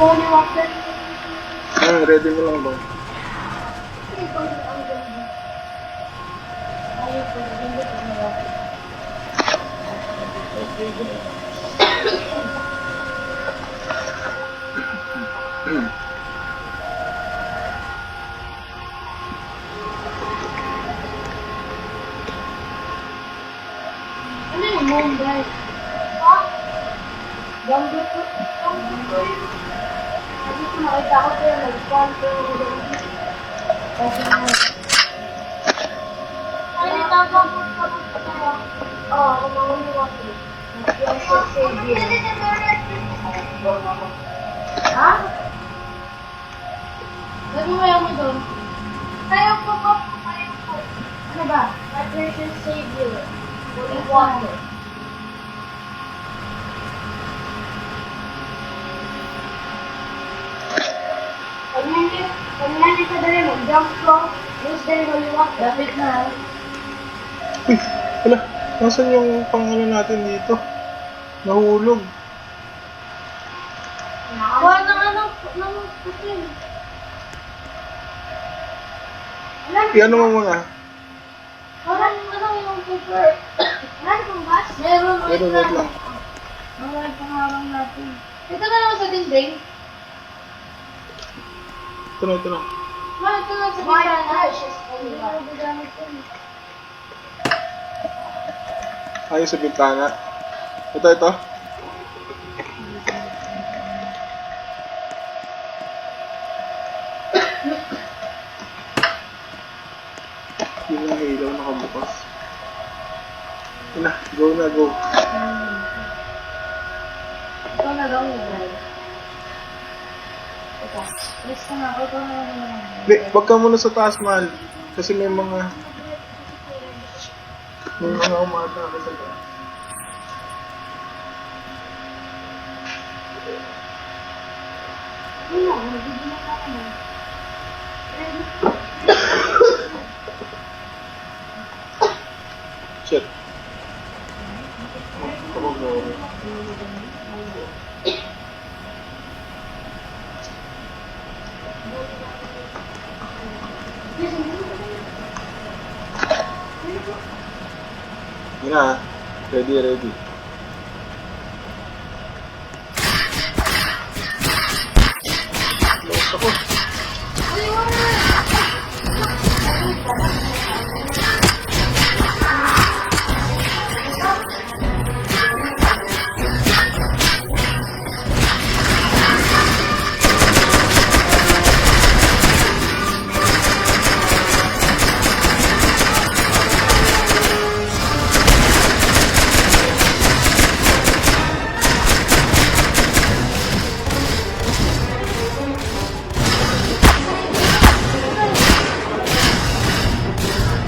holy water. Ready mo lang ba? Ano yung Mumbai? Ha? Gambit ko. Gambit ko yun. Kasi kung nakita ko kayo, nag-sponsor ko doon. Kasi nga. Ay, nagkakabot ka tayo. Oo, kumahuli ako. Ha? Nagmumaya mo doon? Tayo po po. Ano ba? My precious Savior. Holy water. Pag nandito ka dali, mag-jump ko. Use din holy water. Dapat na. Uy, wala. Nasaan yung pangalan natin dito? Nahulog. Wala ng putin. Iano mo muna? Wala yung paper. Wala yung bus? Meron. Wait lang. Wala yung pangarang natin. Ito na lang sa dinding. Ito na. Ito na sa bintana. Ayun sa bintana. Ito. Yun ang ilaw nakabukas. Yun na, go. Ito na daw yun. Ito. Let's na nga. Ito na naman. Hindi, wag ka muna sa taas, mahal. Kasi may mga umatake sa taas. Wala, nagiging na naman. Shit. Kapag mo. Yun na, ready. Lost ako.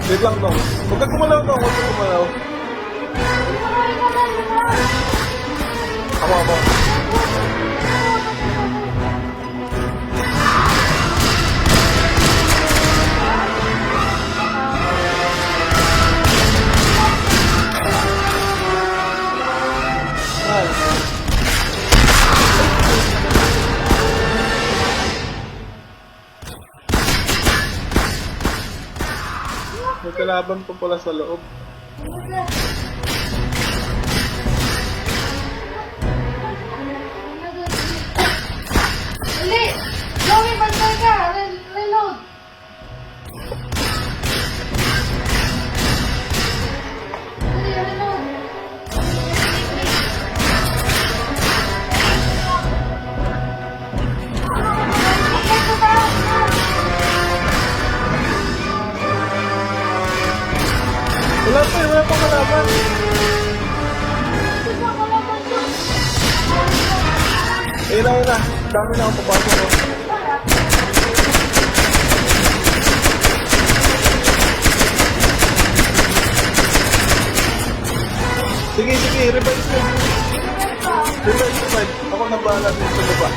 Wait lang dong. Huwag ka kumalaw dong. Ako. May kalaban pa pala sa loob. Dali! Joey, bantay ka! Reload! Dali, reload! Wala pa kalaban. Ayun na. Dami na ako papasok ko. Sige, revive. Ako na bahala din sa baba.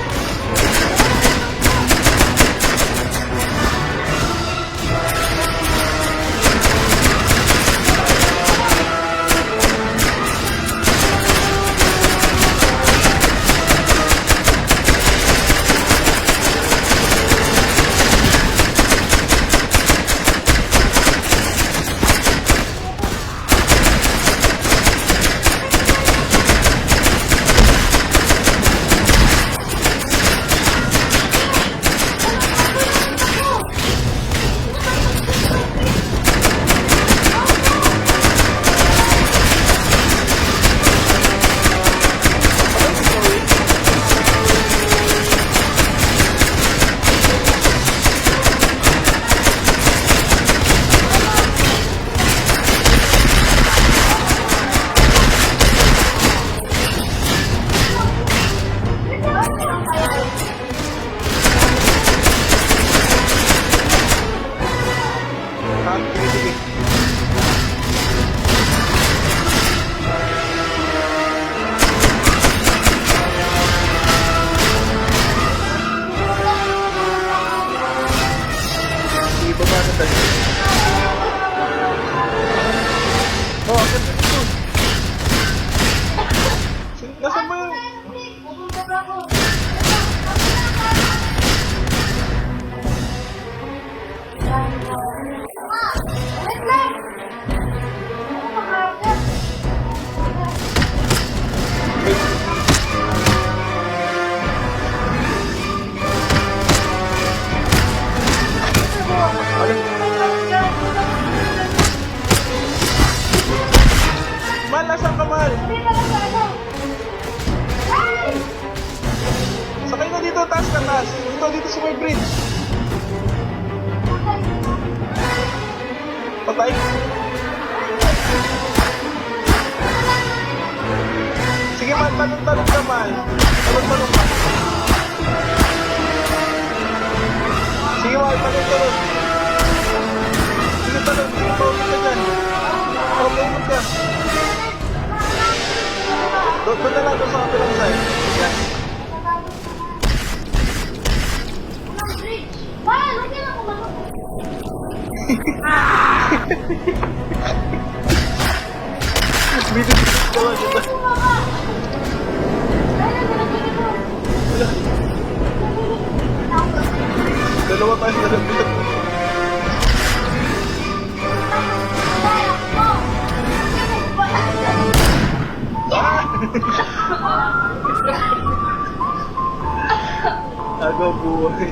sa'yo. Oh, akit na dito. Nasaan ba yun? Pupunta ba ako? Wait lang! Ano ka, Marcos? Mal, nasaan ka, Mal? Dito lang sa ano? Ay! Sakay na dito, taas ka, taas. Dito sa may bridge. Patay. Sige, Mal, talong-talong ka, Mal. Talong-talong ka. Sige, Mal, talong-talong. Sige, talong. Sige, paumit ka dyan. Paumit ka. Doon na lang, doon sa kapilang side. Yan. Unang bridge. Wala, lagyan ako manok. Binibigit ka lang kita. Bumaba. Kaya nalagyan ito. Dalawa tayo na lang. Kaya ako. Agaw buhay.